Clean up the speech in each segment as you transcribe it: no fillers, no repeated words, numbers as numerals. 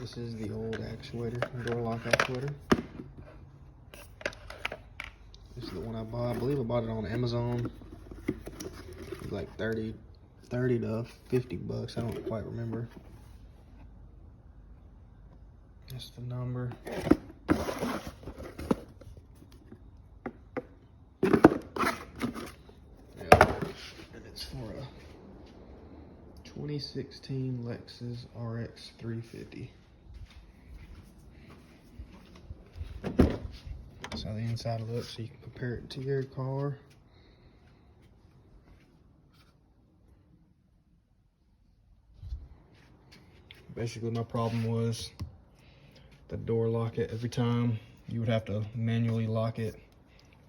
This is the old actuator, door lock actuator. This is the one I bought. I believe I bought it on Amazon. It was like 30 to 50 bucks. I don't quite remember. That's the number. Yeah. And it's for a 2016 Lexus RX 350. That's how the inside looks, so you can compare it to your car. Basically, my problem was the door lock it. Every time you would have to manually lock it,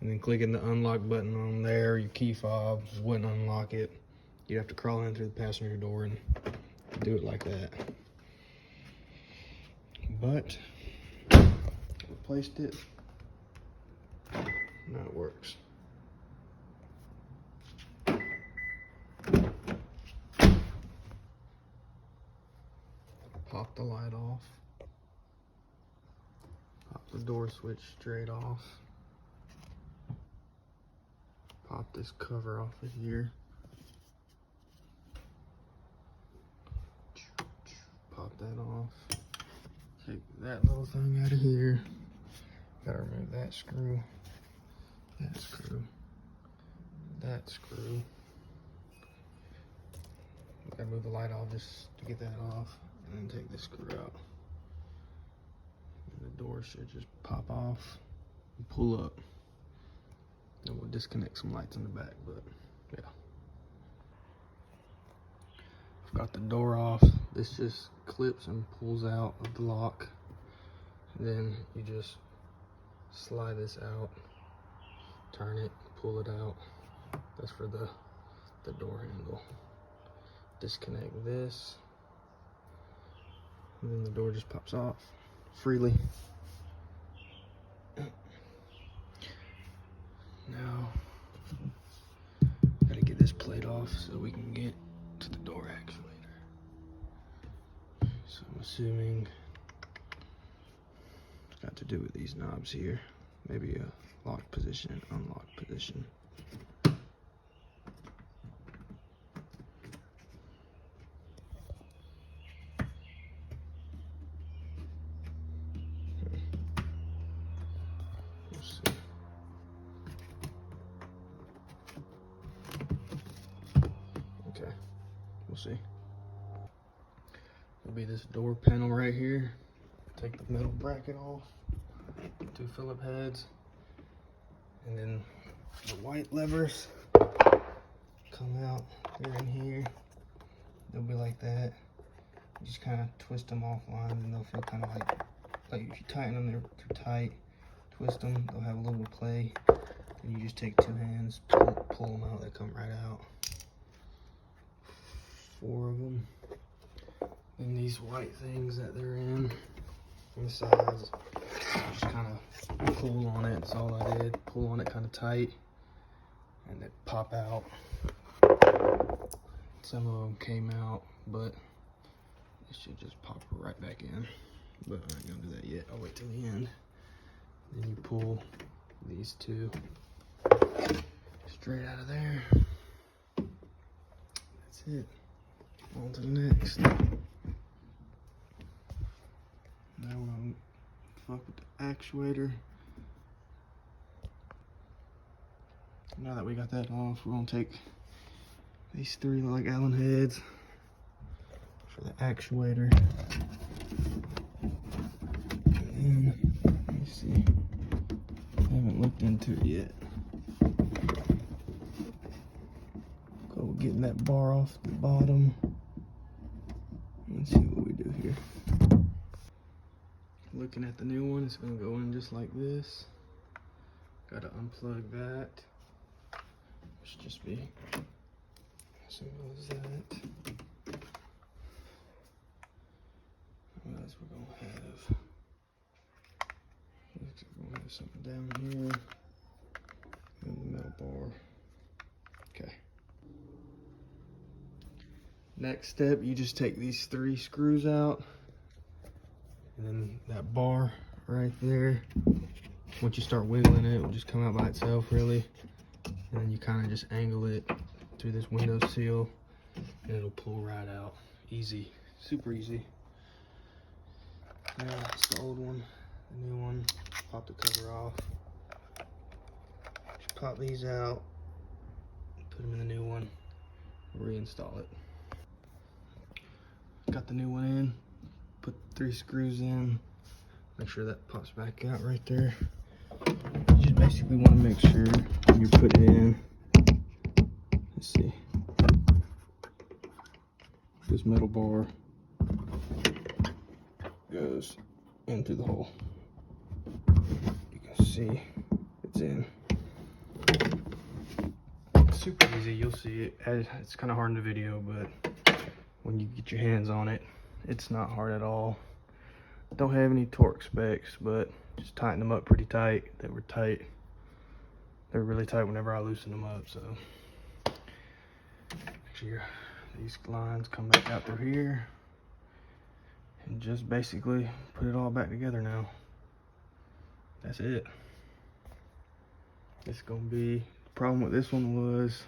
and then clicking the unlock button on there, your key fob wouldn't unlock it. You'd have to crawl in through the passenger door and do it like that. But replaced it. Now it works. Pop the light off. Pop the door switch straight off. Pop this cover off of here. Pop that off. Take that little thing out of here. Gotta remove that screw. That screw. That screw. Gotta move the light off just to get that off. And then take this screw out. And the door should just pop off and pull up. And we'll disconnect some lights in the back, but yeah. I've got the door off. This just clips and pulls out of the lock. And then you just slide this out, turn it, pull it out. That's for the door handle. Disconnect this. And then the door just pops off freely. Now, gotta get this plate off so we can get to the door actuator. So I'm assuming it's got to do with these knobs here. Maybe a lock position and unlock position. We'll see. It'll be this door panel right here. Take the metal bracket off. 2 Phillip heads. And then the white levers come out. They're in here. They'll be like that. You just kind of twist them offline and they'll feel kind of like if you tighten them, they're tight. Twist them, they'll have a little play. And you just take 2 hands, pull them out, they come right out. 4 of them. And these white things that they're in the sides, just kind of pull on it. That's all I did. Pull on it kind of tight, and they pop out. Some of them came out, but it should just pop right back in. But I ain't gonna do that yet. I'll wait till the end. Then you pull these 2 straight out of there. That's it. On to the next. Now we're gonna fuck with the actuator. Now that we got that off, we're gonna take these 3 like Allen heads for the actuator. And then, let me see. I haven't looked into it yet. Go getting that bar off the bottom. Let's see what we do here. Looking at the new one, it's gonna go in just like this. Gotta unplug that. Should just be as simple as that. What else we're gonna have? Looks like we're gonna have something down here. And the metal bar. Okay. Next step, you just take these 3 screws out And then that bar right there, once you start wiggling it, it will just come out by itself really. And then you kind of just angle it through this window seal and it'll pull right out. Easy, super easy. Now that's the old one. The new one, pop the cover off. Just pop these out, put them in the new one, reinstall it. Got the new one in, put 3 screws in, make sure that pops back out right there. You just basically want to make sure when you put it in, let's see, this metal bar goes in through the hole. You can see it's in. Super easy, you'll see it. It's kind of hard in the video, but when you get your hands on it, it's not hard at all. Don't have any torque specs, but just tighten them up pretty tight. They were tight. They were really tight whenever I loosened them up, so. Actually, these lines come back out through here. And just basically put it all back together now. That's it. It's gonna be, the problem with this one was,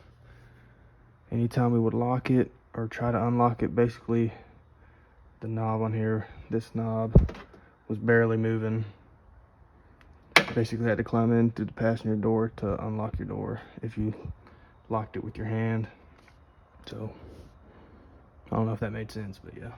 anytime we would lock it or try to unlock it, basically the knob on here, this knob, was barely moving. Basically had to climb in through the passenger door to unlock your door if you locked it with your hand. So I don't know if that made sense, but yeah.